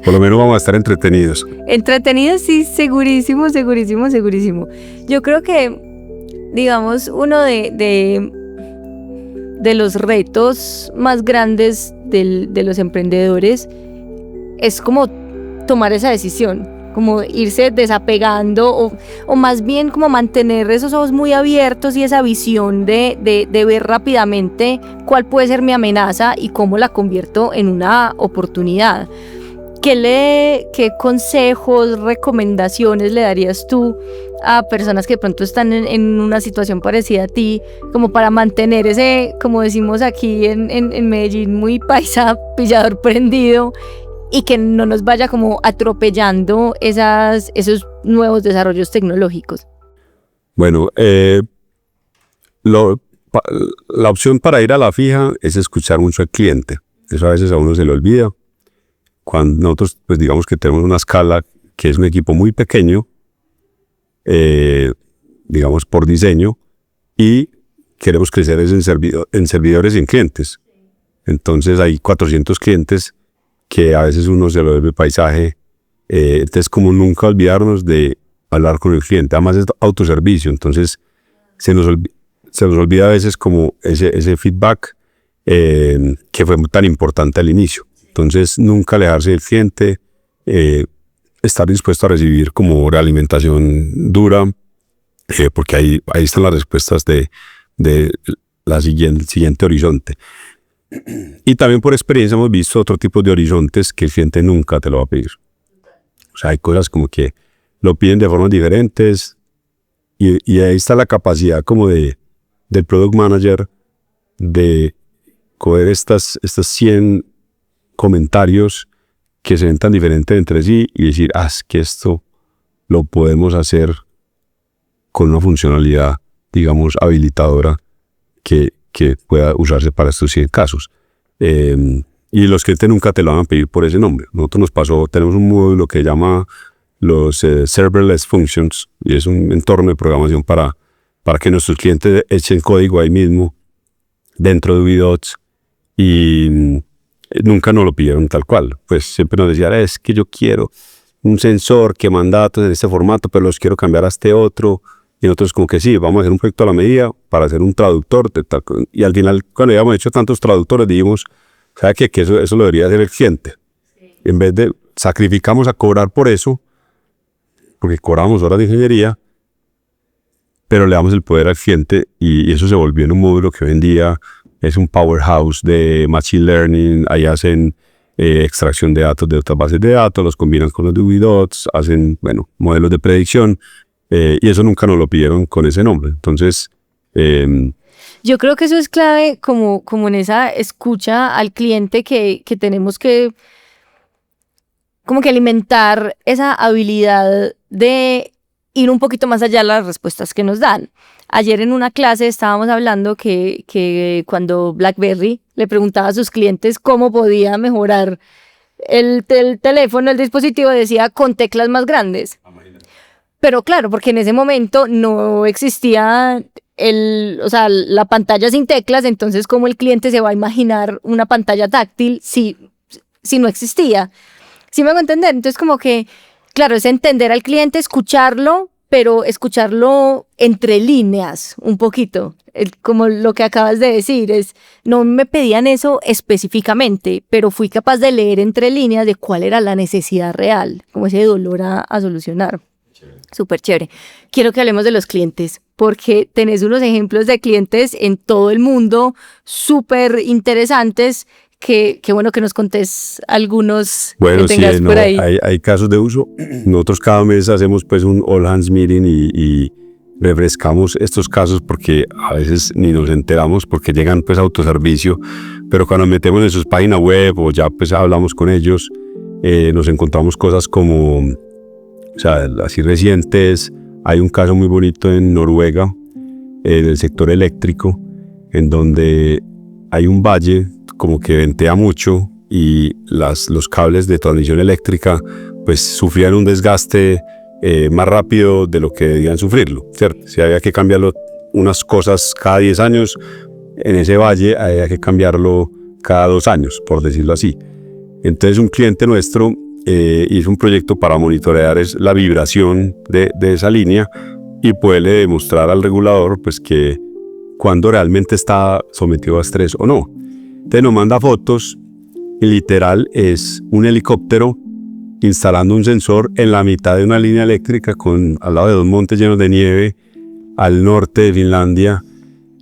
Por lo menos vamos a estar entretenidos. Entretenidos, sí, segurísimo, segurísimo, segurísimo. Yo creo que, digamos, uno de los retos más grandes de los emprendedores es como tomar esa decisión, como irse desapegando o más bien como mantener esos ojos muy abiertos y esa visión de ver rápidamente cuál puede ser mi amenaza y cómo la convierto en una oportunidad. ¿Qué consejos, recomendaciones le darías tú a personas que de pronto están en una situación parecida a ti, como para mantener ese, como decimos aquí en Medellín, muy paisa, pillador prendido, y que no nos vaya como atropellando esos nuevos desarrollos tecnológicos? Bueno, la opción para ir a la fija es escuchar mucho al cliente. Eso a veces a uno se le olvida. Cuando nosotros, pues digamos que tenemos una escala que es un equipo muy pequeño, digamos por diseño, y queremos crecer en servidores y en clientes. Entonces hay 400 clientes que a veces uno se lo vuelve paisaje. Entonces, como nunca olvidarnos de hablar con el cliente. Además es autoservicio, entonces se nos olvida a veces como ese feedback que fue tan importante al inicio. Entonces, nunca alejarse del cliente, estar dispuesto a recibir como realimentación dura, porque ahí están las respuestas de la siguiente horizonte. Y también por experiencia hemos visto otro tipo de horizontes que el cliente nunca te lo va a pedir. O sea, hay cosas como que lo piden de formas diferentes y ahí está la capacidad como del Product Manager de coger estas 100 comentarios que se ven tan diferentes entre sí y decir, es que esto lo podemos hacer con una funcionalidad, digamos, habilitadora que pueda usarse para estos 100 casos. Y los clientes nunca te lo van a pedir por ese nombre. Nosotros nos pasó, tenemos un módulo que llama los Serverless Functions, y es un entorno de programación para que nuestros clientes echen código ahí mismo, dentro de Ubidots, y nunca nos lo pidieron tal cual. Pues siempre nos decían, es que yo quiero un sensor que manda datos en este formato, pero los quiero cambiar a este otro. Y nosotros como que sí, vamos a hacer un proyecto a la medida para hacer un traductor. Y al final, cuando habíamos hecho tantos traductores, dijimos, ¿sabe qué? Que eso lo debería hacer el cliente. Sí. En vez de sacrificamos a cobrar por eso, porque cobramos horas de ingeniería, pero le damos el poder al cliente y eso se volvió en un módulo que hoy en día es un powerhouse de Machine Learning. Ahí hacen extracción de datos de otras bases de datos, los combinan con los de Ubidots, hacen, modelos de predicción. Y eso nunca nos lo pidieron con ese nombre. Entonces, yo creo que eso es clave como en esa escucha al cliente que tenemos que como que alimentar esa habilidad de ir un poquito más allá de las respuestas que nos dan. Ayer en una clase estábamos hablando que cuando BlackBerry le preguntaba a sus clientes cómo podía mejorar el teléfono, el dispositivo, decía con teclas más grandes. Pero claro, porque en ese momento no existía la pantalla sin teclas, entonces ¿cómo el cliente se va a imaginar una pantalla táctil si no existía? ¿Sí me hago entender? Entonces como que, claro, es entender al cliente, escucharlo, pero escucharlo entre líneas un poquito. Como lo que acabas de decir, no me pedían eso específicamente, pero fui capaz de leer entre líneas de cuál era la necesidad real, como ese dolor a solucionar. Súper chévere. Quiero que hablemos de los clientes, porque tenés unos ejemplos de clientes en todo el mundo súper interesantes, que bueno que nos contés algunos que tengas por ahí. Hay casos de uso. Nosotros cada mes hacemos pues un all hands meeting y refrescamos estos casos porque a veces ni nos enteramos porque llegan pues a autoservicio, pero cuando metemos en sus páginas web o ya pues hablamos con ellos, nos encontramos cosas como, o sea, así recientes. Hay un caso muy bonito en Noruega, del sector eléctrico, en donde hay un valle como que ventea mucho y los cables de transmisión eléctrica pues sufrían un desgaste más rápido de lo que debían sufrirlo, ¿cierto? Si había que cambiarlo unas cosas cada 10 años, en ese valle había que cambiarlo cada 2 años, por decirlo así. Entonces un cliente nuestro hizo un proyecto para monitorear la vibración de esa línea y poderle demostrar al regulador pues que cuando realmente está sometido a estrés o no. Entonces nos manda fotos y literal es un helicóptero instalando un sensor en la mitad de una línea eléctrica al lado de 2 montes llenos de nieve al norte de Finlandia.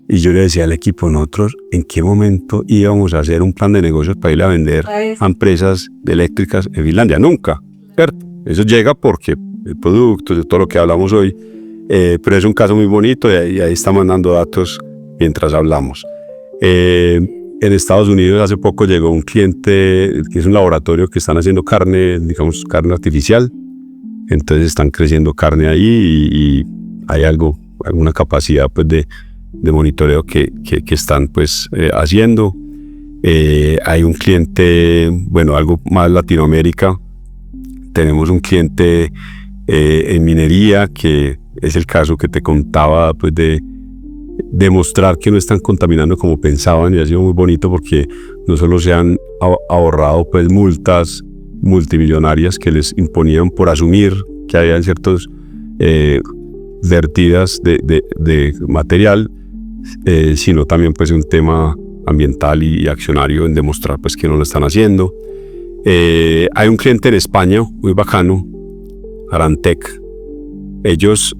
Y yo le decía al equipo, nosotros en qué momento íbamos a hacer un plan de negocios para ir a vender a empresas eléctricas en Finlandia. Nunca, ¿cierto? Eso llega porque el producto, de todo lo que hablamos hoy, pero es un caso muy bonito y ahí está mandando datos mientras hablamos. En Estados Unidos hace poco llegó un cliente que es un laboratorio que están haciendo carne, digamos carne artificial. Entonces están creciendo carne ahí y hay alguna capacidad pues de monitoreo que están pues haciendo. Hay un cliente, bueno, algo más Latinoamérica. Tenemos un cliente en minería, que es el caso que te contaba, pues de demostrar que no están contaminando como pensaban, y ha sido muy bonito porque no solo se han ahorrado pues multas multimillonarias que les imponían por asumir que había ciertos vertidas de material, sino también pues un tema ambiental y accionario en demostrar pues que no lo están haciendo. Hay un cliente en España muy bacano, Arantec. Ellos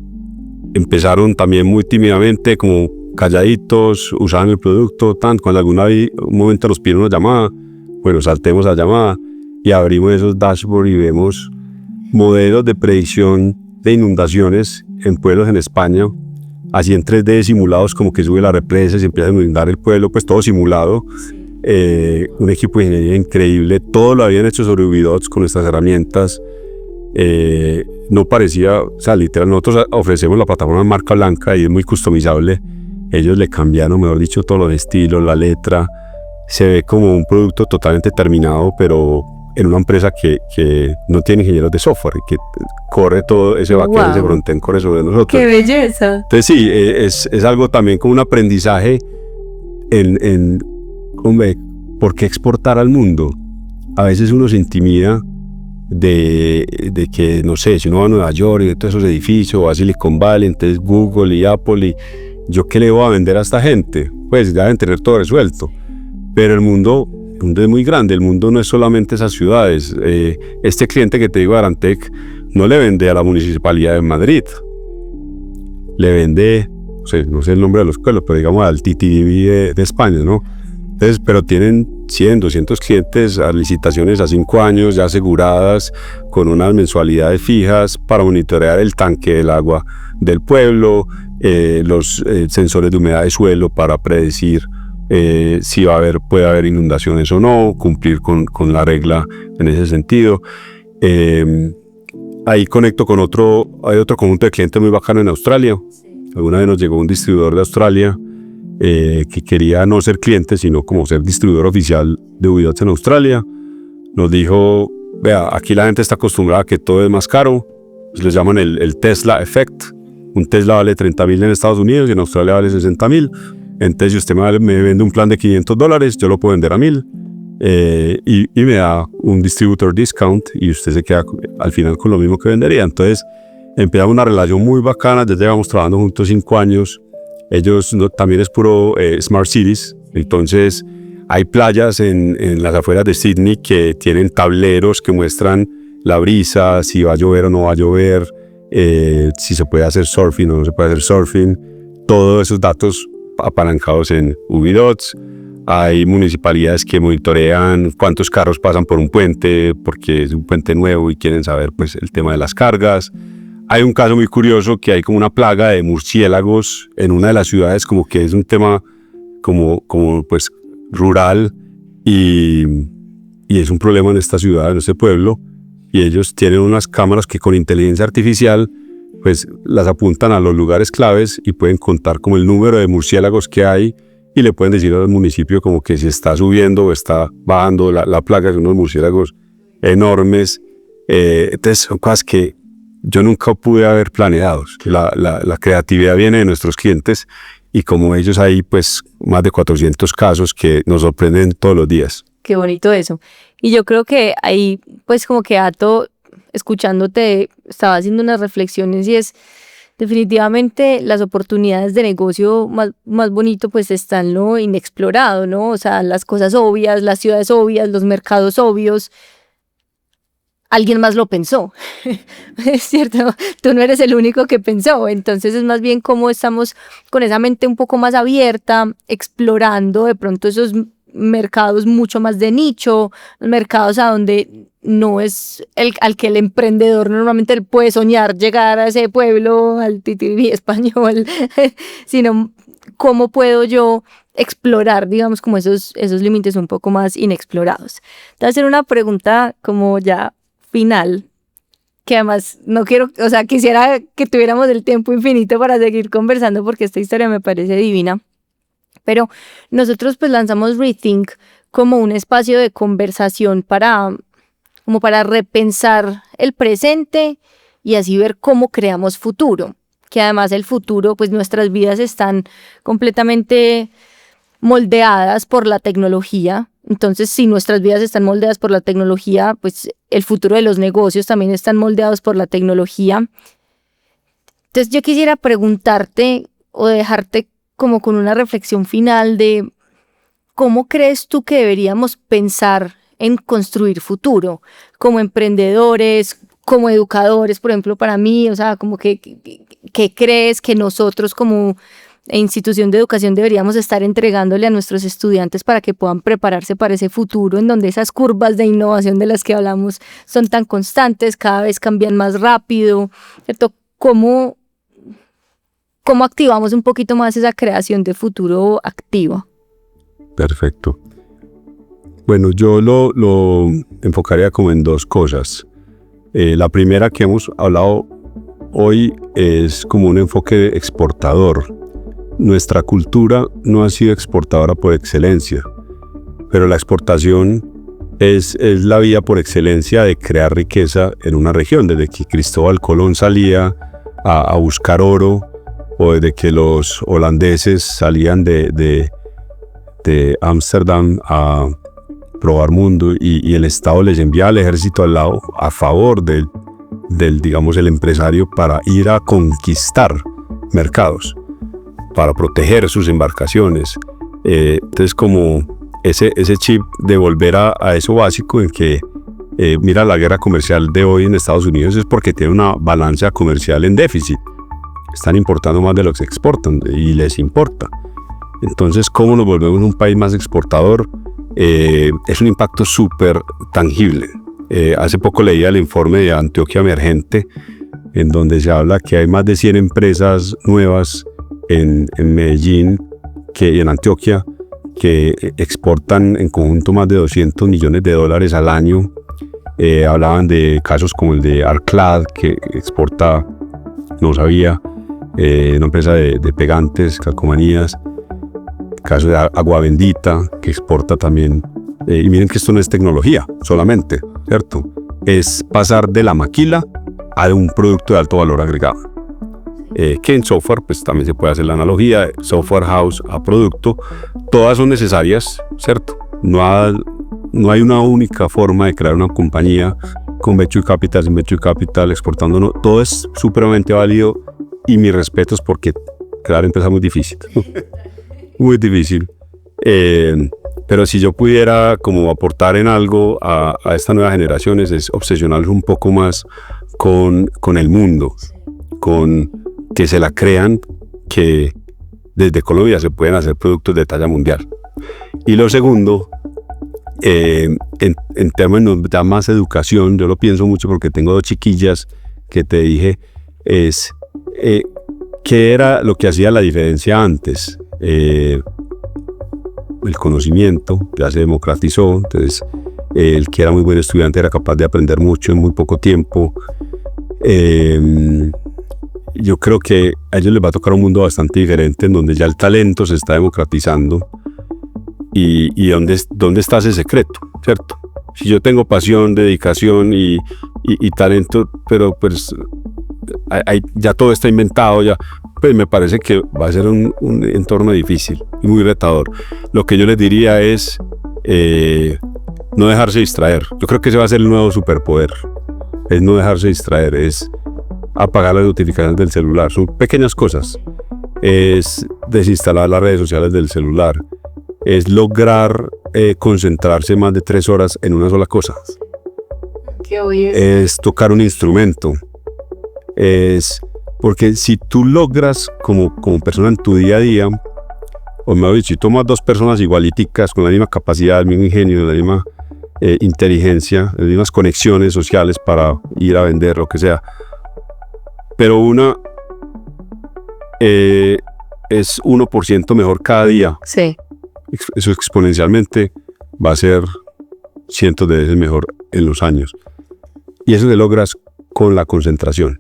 empezaron también muy tímidamente, como calladitos, usaban el producto, cuando un momento nos piden una llamada, bueno, saltemos la llamada y abrimos esos dashboards y vemos modelos de predicción de inundaciones en pueblos en España, así en 3D simulados, como que sube la represa y se empieza a inundar el pueblo, pues todo simulado. Un equipo de ingeniería increíble, todo lo habían hecho sobre Ubidots con nuestras herramientas. No parecía, o sea, literal, nosotros ofrecemos la plataforma de marca blanca y es muy customizable. Ellos le cambiaron, mejor dicho, todos los estilos, la letra. Se ve como un producto totalmente terminado, pero en una empresa que no tiene ingenieros de software, que corre todo ese backend, ese frontend corre sobre nosotros. ¡Qué belleza! Entonces sí, es algo también como un aprendizaje hombre, ¿por qué exportar al mundo? A veces uno se intimida de que, no sé, si uno va a Nueva York y de todos esos edificios, o a Silicon Valley, entonces Google y Apple, y yo qué le voy a vender a esta gente, pues ya deben tener todo resuelto. Pero el mundo es muy grande, el mundo no es solamente esas ciudades. Este cliente que te digo, Arantec, no le vende a la Municipalidad de Madrid, le vende, no sé el nombre de los pueblos, pero digamos al TTV de España, ¿no? Entonces, pero tienen 100, 200 clientes a licitaciones a 5 años ya aseguradas, con unas mensualidades fijas para monitorear el tanque del agua del pueblo, los sensores de humedad de suelo para predecir si puede haber inundaciones o no, cumplir con la regla en ese sentido. Ahí conecto con hay otro conjunto de clientes muy bacano en Australia. Alguna vez nos llegó un distribuidor de Australia que quería no ser cliente, sino como ser distribuidor oficial de Ubidots en Australia. Nos dijo, vea, aquí la gente está acostumbrada a que todo es más caro, pues les llaman el Tesla Effect. Un Tesla vale $30,000 en Estados Unidos y en Australia vale $60,000. Entonces, si usted me vende un plan de $500, yo lo puedo vender a $1,000 y me da un distributor discount y usted se queda al final con lo mismo que vendería. Entonces, empezamos una relación muy bacana, ya llevamos trabajando juntos 5 años. Ellos también es puro Smart Cities, entonces hay playas en las afueras de Sydney que tienen tableros que muestran la brisa, si va a llover o no va a llover, si se puede hacer surfing o no se puede hacer surfing, todos esos datos apalancados en Ubidots. Hay municipalidades que monitorean cuántos carros pasan por un puente porque es un puente nuevo y quieren saber pues el tema de las cargas. hay un caso muy curioso que hay como una plaga de murciélagos en una de las ciudades, como que es un tema como pues rural y es un problema en esta ciudad, en este pueblo, y ellos tienen unas cámaras que con inteligencia artificial pues las apuntan a los lugares claves y pueden contar como el número de murciélagos que hay y le pueden decir al municipio como que si está subiendo o está bajando la plaga de unos murciélagos enormes. Entonces son cosas que yo nunca pude haber planeado. La creatividad viene de nuestros clientes y como ellos hay pues más de 400 casos que nos sorprenden todos los días. Qué bonito eso. Y yo creo que ahí pues como que Ato, escuchándote, estaba haciendo unas reflexiones y es definitivamente las oportunidades de negocio más bonito pues están en lo inexplorado, ¿no? O sea, las cosas obvias, las ciudades obvias, los mercados obvios. Alguien más lo pensó, es cierto, tú no eres el único que pensó, entonces es más bien cómo estamos con esa mente un poco más abierta, explorando de pronto esos mercados mucho más de nicho, mercados a donde no es al que el emprendedor normalmente puede soñar llegar a ese pueblo, al titirí español, sino cómo puedo yo explorar, digamos, como esos límites un poco más inexplorados. Te voy a hacer una pregunta como ya final, que además no quiero, o sea, quisiera que tuviéramos el tiempo infinito para seguir conversando porque esta historia me parece divina, pero nosotros pues lanzamos Rethink como un espacio de conversación para repensar el presente y así ver cómo creamos futuro, que además el futuro, pues nuestras vidas están completamente moldeadas por la tecnología. Entonces, si nuestras vidas están moldeadas por la tecnología, pues el futuro de los negocios también están moldeados por la tecnología. Entonces, yo quisiera preguntarte o dejarte como con una reflexión final de cómo crees tú que deberíamos pensar en construir futuro, como emprendedores, como educadores, por ejemplo, para mí, o sea, como que crees que nosotros como institución de educación deberíamos estar entregándole a nuestros estudiantes para que puedan prepararse para ese futuro en donde esas curvas de innovación de las que hablamos son tan constantes, cada vez cambian más rápido, ¿cierto? ¿Cómo activamos un poquito más esa creación de futuro activa? Perfecto. Bueno, yo lo enfocaría como en dos cosas. La primera que hemos hablado hoy es como un enfoque exportador. Nuestra cultura no ha sido exportadora por excelencia, pero la exportación es la vía por excelencia de crear riqueza en una región. Desde que Cristóbal Colón salía a buscar oro, o desde que los holandeses salían de Ámsterdam a probar mundo y el Estado les envía al ejército al lado a favor del digamos, el empresario para ir a conquistar mercados, para proteger sus embarcaciones. Entonces, como ese chip de volver a eso básico en que, mira, la guerra comercial de hoy en Estados Unidos es porque tiene una balanza comercial en déficit. Están importando más de lo que se exportan y les importa. Entonces, ¿cómo nos volvemos un país más exportador? Es un impacto súper tangible. Hace poco leía el informe de Antioquia Emergente, en donde se habla que hay más de 100 empresas nuevas en Medellín y en Antioquia que exportan en conjunto más de $200 millones al año. Hablaban de casos como el de Arclad, que exporta, no sabía, una empresa de pegantes, calcomanías. Caso de Agua Bendita, que exporta también. Y miren que esto no es tecnología solamente, ¿cierto? Es pasar de la maquila a un producto de alto valor agregado. Que en software, pues también se puede hacer la analogía de software house a producto. Todas son necesarias, ¿cierto? No hay una única forma de crear una compañía con venture capital, sin venture capital, exportando. No, todo es supremamente válido y mis respetos porque crear empresa es muy difícil. Muy difícil. Pero si yo pudiera como aportar en algo a estas nuevas generaciones es obsesionarlos un poco más con el mundo, con que se la crean que desde Colombia se pueden hacer productos de talla mundial. Y lo segundo, en términos de más educación, yo lo pienso mucho porque tengo 2 chiquillas que te dije, es qué era lo que hacía la diferencia antes. El conocimiento ya se democratizó, entonces el que era muy buen estudiante era capaz de aprender mucho en muy poco tiempo. Yo creo que a ellos les va a tocar un mundo bastante diferente, en donde ya el talento se está democratizando. Y ¿dónde está ese secreto? ¿Cierto? Si yo tengo pasión, dedicación y talento, pero pues ya todo está inventado, ya, pues me parece que va a ser un entorno difícil y muy retador. Lo que yo les diría es no dejarse distraer. Yo creo que ese va a ser el nuevo superpoder. Es no dejarse distraer, es apagar las notificaciones del celular. Son pequeñas cosas. Es desinstalar las redes sociales del celular. Es lograr concentrarse más de 3 horas en una sola cosa. Es tocar un instrumento. Es porque si tú logras como persona en tu día a día, o mejor dicho, si tomas 2 personas igualiticas con la misma capacidad, el mismo ingenio, la misma inteligencia, las mismas conexiones sociales para ir a vender, lo que sea, pero una es 1% mejor cada día. Sí. Eso exponencialmente va a ser cientos de veces mejor en los años. Y eso se logras con la concentración,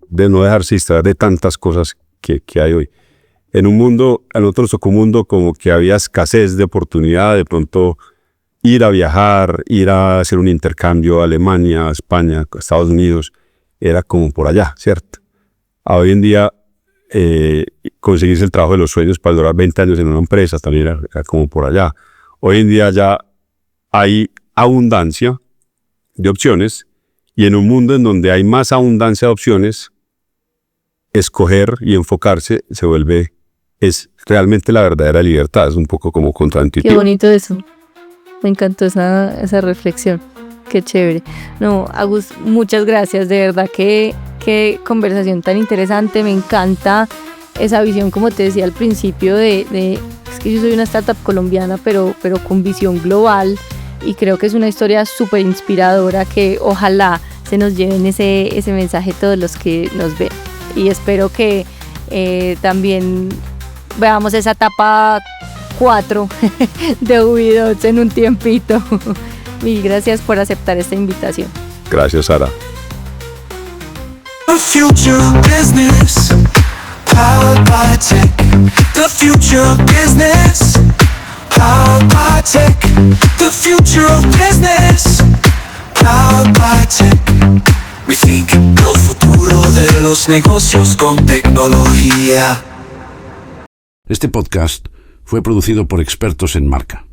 de no dejarse distraer de tantas cosas que hay hoy. En nosotros tocó un mundo como que había escasez de oportunidad, de pronto ir a viajar, ir a hacer un intercambio a Alemania, a España, a Estados Unidos, era como por allá, ¿cierto? Hoy en día conseguirse el trabajo de los sueños para durar 20 años en una empresa también era como por allá. Hoy en día ya hay abundancia de opciones, y en un mundo en donde hay más abundancia de opciones, escoger y enfocarse es realmente la verdadera libertad. Es un poco como contraintuitivo. Qué bonito eso. Me encantó esa reflexión. Qué chévere. No, Agus, muchas gracias. De verdad, qué conversación tan interesante. Me encanta esa visión, como te decía al principio, es que yo soy una startup colombiana, pero con visión global. Y creo que es una historia súper inspiradora que ojalá se nos lleven ese mensaje todos los que nos ven. Y espero que también veamos esa etapa 4 de Ubidots en un tiempito. Mil gracias por aceptar esta invitación. Gracias, Sara. The future of business, powered by tech. The future of business, powered by tech. The future of business, powered by tech. Rethink el futuro de los negocios con tecnología. Este podcast fue producido por Expertos en Marca.